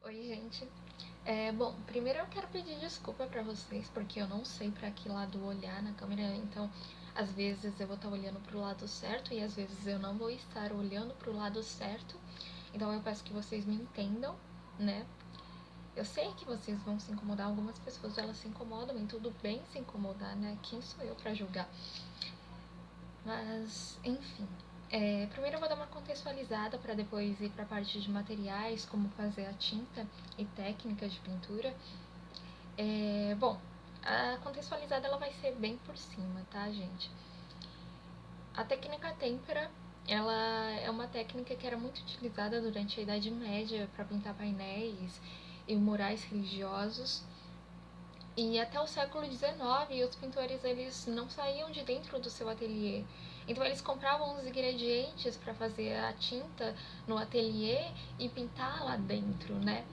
Oi, gente. Bom, primeiro eu quero pedir desculpa pra vocês, porque eu não sei pra que lado olhar na câmera, então às vezes eu vou estar olhando pro lado certo e às vezes eu não vou estar olhando pro lado certo. Então eu peço que vocês me entendam, né? Eu sei que vocês vão se incomodar, algumas pessoas elas se incomodam e tudo bem se incomodar, né? Quem sou eu pra julgar? Mas, enfim. Primeiro eu vou dar uma contextualizada para depois ir para a parte de materiais, como fazer a tinta e técnicas de pintura. Bom, a contextualizada ela vai ser bem por cima, tá, gente? A técnica têmpera, ela é uma técnica que era muito utilizada durante a Idade Média para pintar painéis e murais religiosos. E até o século XIX, os pintores eles não saíam de dentro do seu ateliê. Então eles compravam os ingredientes para fazer a tinta no ateliê e pintar lá dentro, né?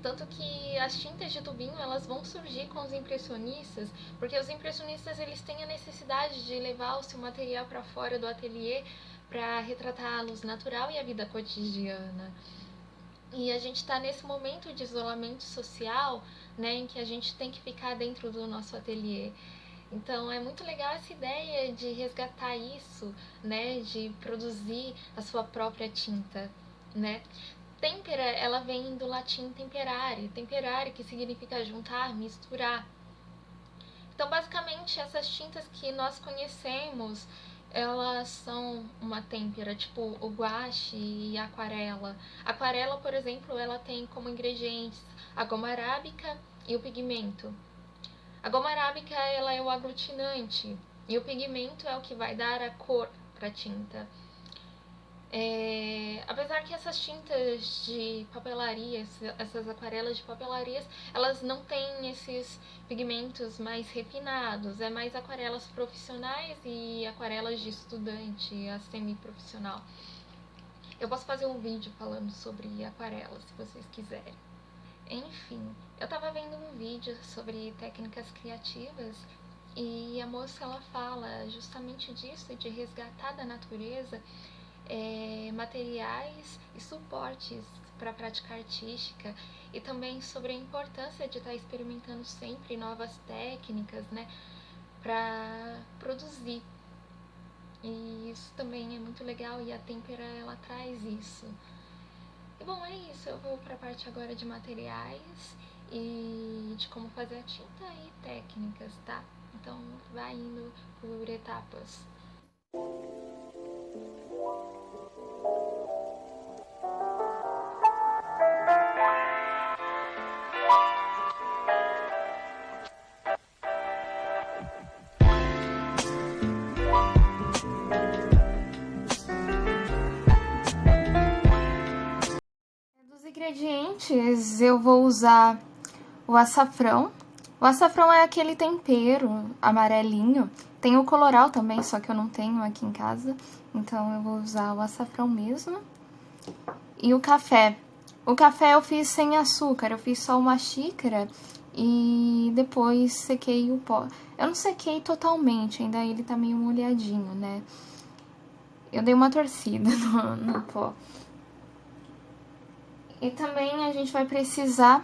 Tanto que as tintas de tubinho elas vão surgir com os impressionistas, porque os impressionistas eles têm a necessidade de levar o seu material para fora do ateliê para retratar a luz natural e a vida cotidiana. E a gente está nesse momento de isolamento social, né, em que a gente tem que ficar dentro do nosso ateliê. Então é muito legal essa ideia de resgatar isso, né, de produzir a sua própria tinta, né? Têmpera, ela vem do latim temperare que significa juntar, misturar. Então, basicamente, essas tintas que nós conhecemos, elas são uma têmpera, tipo o guache e a aquarela. A aquarela, por exemplo, ela tem como ingredientes a goma arábica e o pigmento. A goma arábica, ela é o aglutinante e o pigmento é o que vai dar a cor para a tinta. Apesar que essas tintas de papelaria, essas aquarelas de papelarias, elas não têm esses pigmentos mais refinados, é mais aquarelas profissionais e aquarelas de estudante, a semi-profissional. Eu posso fazer um vídeo falando sobre aquarelas, se vocês quiserem. Enfim, eu tava vendo um vídeo sobre técnicas criativas e a moça ela fala justamente disso, de resgatar da natureza materiais e suportes para a prática artística e também sobre a importância de estar experimentando sempre novas técnicas, né, para produzir. E isso também é muito legal e a têmpera ela traz isso. E bom, é isso. Eu vou para a parte agora de materiais e de como fazer a tinta e técnicas, tá? Então vai indo por etapas. Dos ingredientes, eu vou usar o açafrão. O açafrão é aquele tempero amarelinho. Tem o coloral também, só que eu não tenho aqui em casa. Então eu vou usar o açafrão mesmo. E o café. O café eu fiz sem açúcar, eu fiz só uma xícara e depois sequei o pó. Eu não sequei totalmente, ainda ele tá meio molhadinho, né? Eu dei uma torcida no pó. E também a gente vai precisar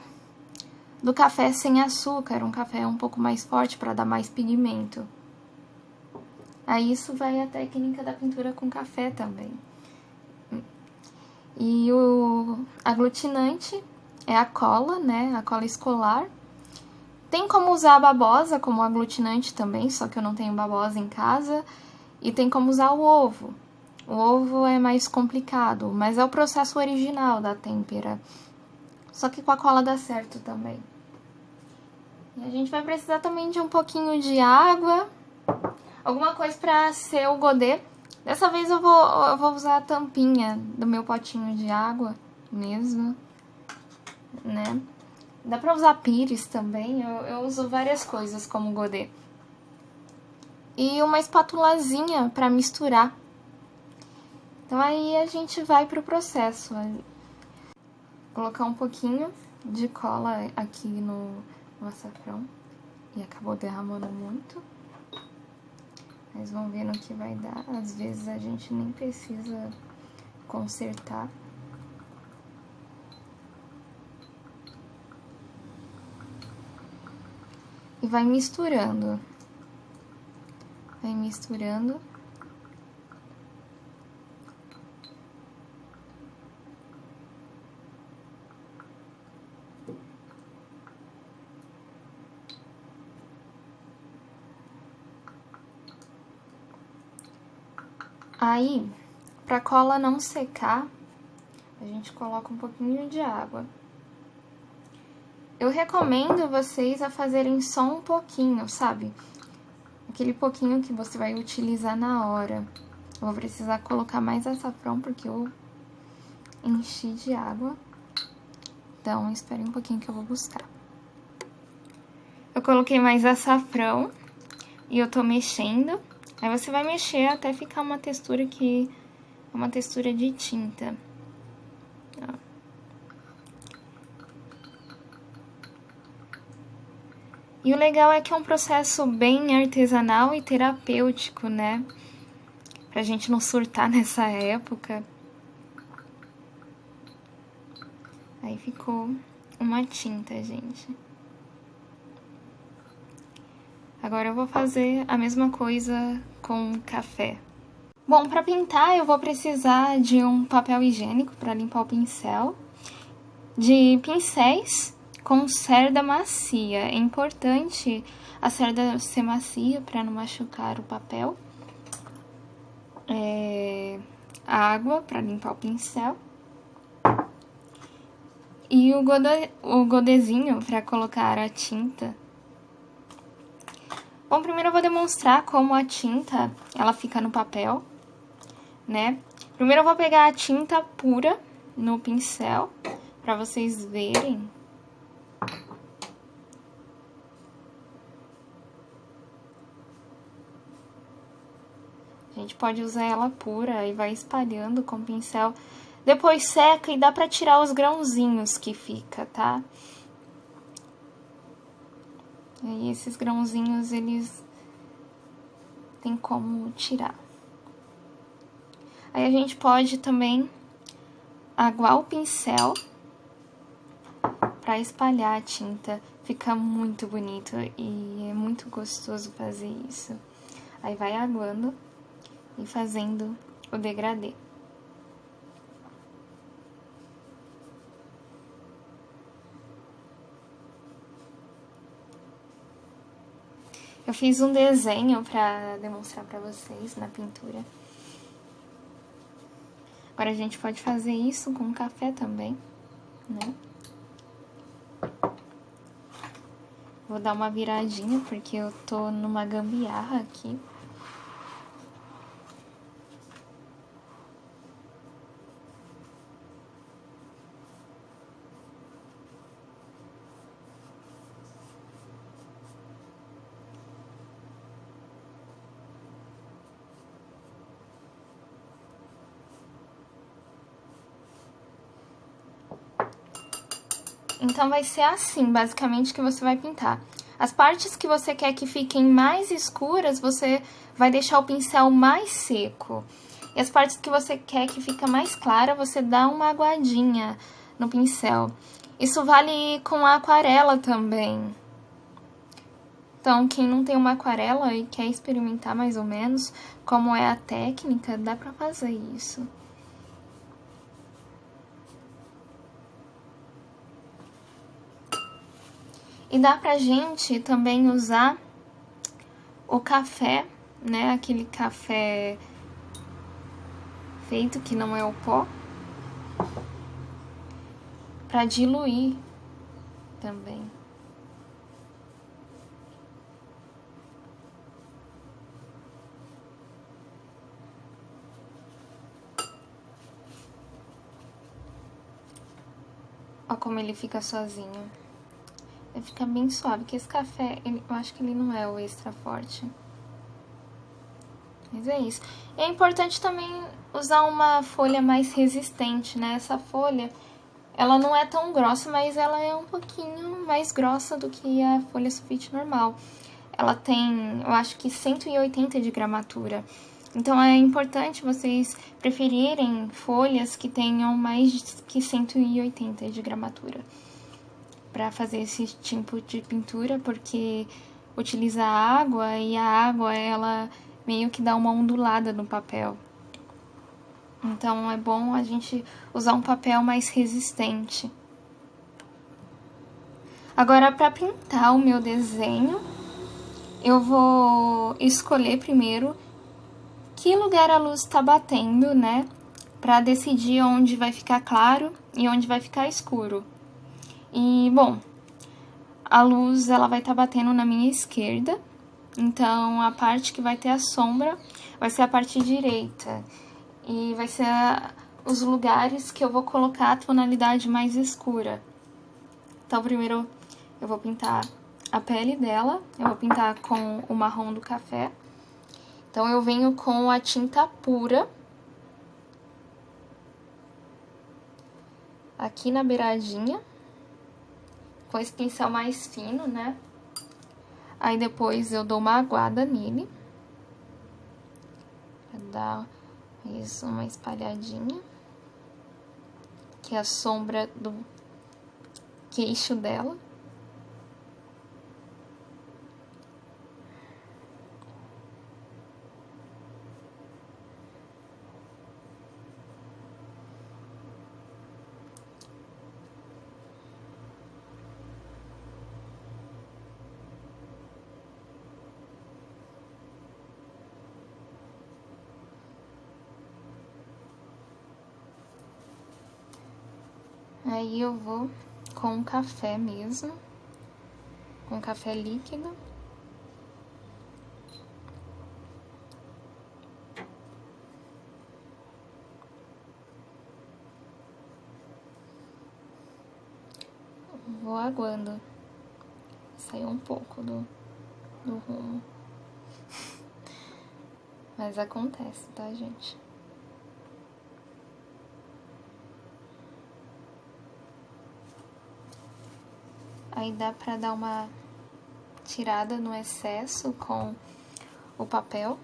do café sem açúcar, um café um pouco mais forte para dar mais pigmento. Aí isso vai a técnica da pintura com café também. E o aglutinante é a cola, né? A cola escolar. Tem como usar a babosa como aglutinante também, só que eu não tenho babosa em casa. E tem como usar o ovo. O ovo é mais complicado, mas é o processo original da têmpera. Só que com a cola dá certo também. E a gente vai precisar também de um pouquinho de água, alguma coisa para ser o godê. Dessa vez eu vou usar a tampinha do meu potinho de água mesmo, né? Dá pra usar pires também, eu uso várias coisas como godê. E uma espátulazinha para misturar. Então aí a gente vai pro processo. Colocar um pouquinho de cola aqui no açafrão. E acabou derramando muito. Mas vamos ver no que vai dar. Às vezes a gente nem precisa consertar. e vai misturando. Vai misturando. Aí, pra cola não secar, a gente coloca um pouquinho de água. Eu recomendo vocês a fazerem só um pouquinho, sabe? Aquele pouquinho que você vai utilizar na hora. Eu vou precisar colocar mais açafrão porque eu enchi de água. Então, espere um pouquinho que eu vou buscar. Eu coloquei mais açafrão e eu tô mexendo. Aí você vai mexer até ficar uma textura que é uma textura de tinta. Ó. E o legal é que é um processo bem artesanal e terapêutico, né? Pra gente não surtar nessa época. Aí ficou uma tinta, gente. Agora eu vou fazer a mesma coisa com café. Bom, para pintar eu vou precisar de um papel higiênico para limpar o pincel, de pincéis com cerda macia. É importante a cerda ser macia para não machucar o papel. Água para limpar o pincel. E o godezinho para colocar a tinta. Bom, primeiro eu vou demonstrar como a tinta, ela fica no papel, né? Primeiro eu vou pegar a tinta pura no pincel, pra vocês verem. A gente pode usar ela pura e vai espalhando com o pincel. Depois seca e dá pra tirar os grãozinhos que fica, tá? E esses grãozinhos, eles tem como tirar. Aí a gente pode também aguar o pincel pra espalhar a tinta. Fica muito bonito e é muito gostoso fazer isso. Aí vai aguando e fazendo o degradê. Eu fiz um desenho pra demonstrar pra vocês na pintura. Agora a gente pode fazer isso com café também, né? Vou dar uma viradinha porque eu tô numa gambiarra aqui. Então, vai ser assim, basicamente, que você vai pintar. As partes que você quer que fiquem mais escuras, você vai deixar o pincel mais seco. E as partes que você quer que fique mais clara, você dá uma aguadinha no pincel. Isso vale com a aquarela também. Então, quem não tem uma aquarela e quer experimentar mais ou menos como é a técnica, dá pra fazer isso. E dá pra gente também usar o café, né? Aquele café feito que não é o pó, pra diluir também. Ó como ele fica sozinho. Vai ficar bem suave, porque esse café, eu acho que ele não é o extra forte. Mas é isso. E é importante também usar uma folha mais resistente, né? Essa folha, ela não é tão grossa, mas ela é um pouquinho mais grossa do que a folha sulfite normal. Ela tem, eu acho que 180 de gramatura. Então, é importante vocês preferirem folhas que tenham mais que 180 de gramatura para fazer esse tipo de pintura, porque utilizar água e a água, ela meio que dá uma ondulada no papel. Então, é bom a gente usar um papel mais resistente. Agora, para pintar o meu desenho, eu vou escolher primeiro que lugar a luz está batendo, né? Para decidir onde vai ficar claro e onde vai ficar escuro. E, bom, a luz ela vai estar batendo na minha esquerda, então a parte que vai ter a sombra vai ser a parte direita. E vai ser os lugares que eu vou colocar a tonalidade mais escura. Então, primeiro eu vou pintar a pele dela, eu vou pintar com o marrom do café. Então, eu venho com a tinta pura, aqui na beiradinha, com esse pincel mais fino, né? Aí, depois eu dou uma aguada nele, pra dar isso, uma espalhadinha, que é a sombra do queixo dela. Aí eu vou com café mesmo, com café líquido. Vou aguando sair um pouco do rumo. Mas acontece, tá, gente? Aí dá pra dar uma tirada no excesso com o papel.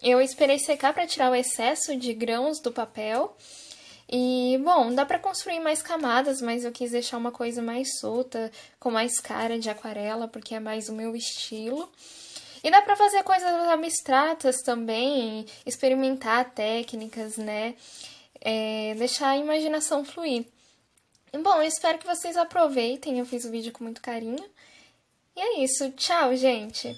Eu esperei secar para tirar o excesso de grãos do papel. E, bom, dá pra construir mais camadas, mas eu quis deixar uma coisa mais solta, com mais cara de aquarela, porque é mais o meu estilo. E dá pra fazer coisas abstratas também, experimentar técnicas, né? Deixar a imaginação fluir. E, bom, eu espero que vocês aproveitem, eu fiz o vídeo com muito carinho. E é isso, tchau, gente!